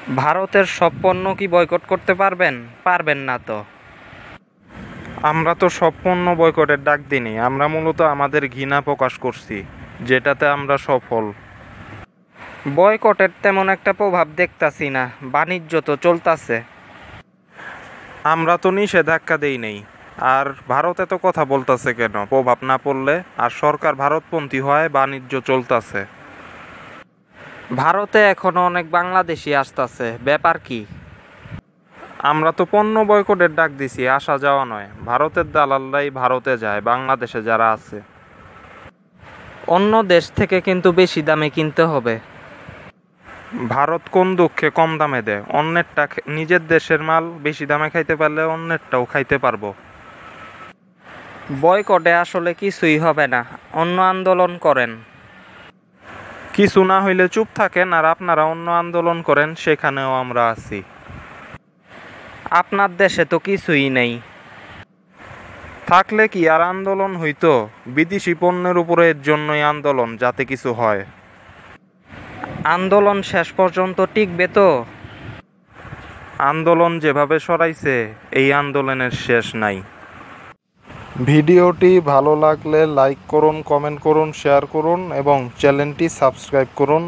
ভারতের সব পণ্য কি বয়কট করতে পারবেন? পারবেন না তো। আমরা তো সব পণ্য বয়কটের ডাক দিইনি, আমরা মূলত আমাদের ঘৃণা প্রকাশ করছি, যেটাতে আমরা সফল। বয়কটের তেমন একটা প্রভাব দেখতাছি না, বাণিজ্য তো চলতাছে। আমরা তো নিষেধাজ্ঞা দেই নেই। আর ভারত এত কথা বলতাছে কেন প্রভাব না পড়লে? আর সরকার ভারতপন্থী হয়, বাণিজ্য চলতাছে। ভারতে এখনো অনেক বাংলাদেশি আসতাছে, ব্যাপার কি? আমরা তো পণ্য বয়কটের ডাক দিছি, আসা যাওয়া নয়। ভারতের দালালরাই ভারতে যায়, বাংলাদেশে যারা আছে। অন্য দেশ থেকে কিন্তু বেশি দামে কিনতে হবে। ভারত কোন দুঃখে কম দামে দেয়? অন্যেরটা নিজের দেশের মাল বেশি দামে খাইতে পারলে অন্যেরটাও খাইতে পারবো। বয়কটে আসলে কিছুই হবে না, অন্য আন্দোলন করেন। কিছু না হইলে চুপ থাকেন, আর আপনারা অন্য আন্দোলন করেন, সেখানেও আমরা আছি। আপনার দেশে তো কিছুই নেই। থাকলে কি আর আন্দোলন হইতো? বিদেশি পণ্যের উপরে এর জন্যই আন্দোলন, যাতে কিছু হয়। আন্দোলন শেষ পর্যন্ত টিকবে তো? আন্দোলন যেভাবে সরাইছে, এই আন্দোলনের শেষ নাই। ভিডিওটি ভালো লাগলে লাইক করুন, কমেন্ট করুন, শেয়ার করুন এবং চ্যানেলটি সাবস্ক্রাইব করুন।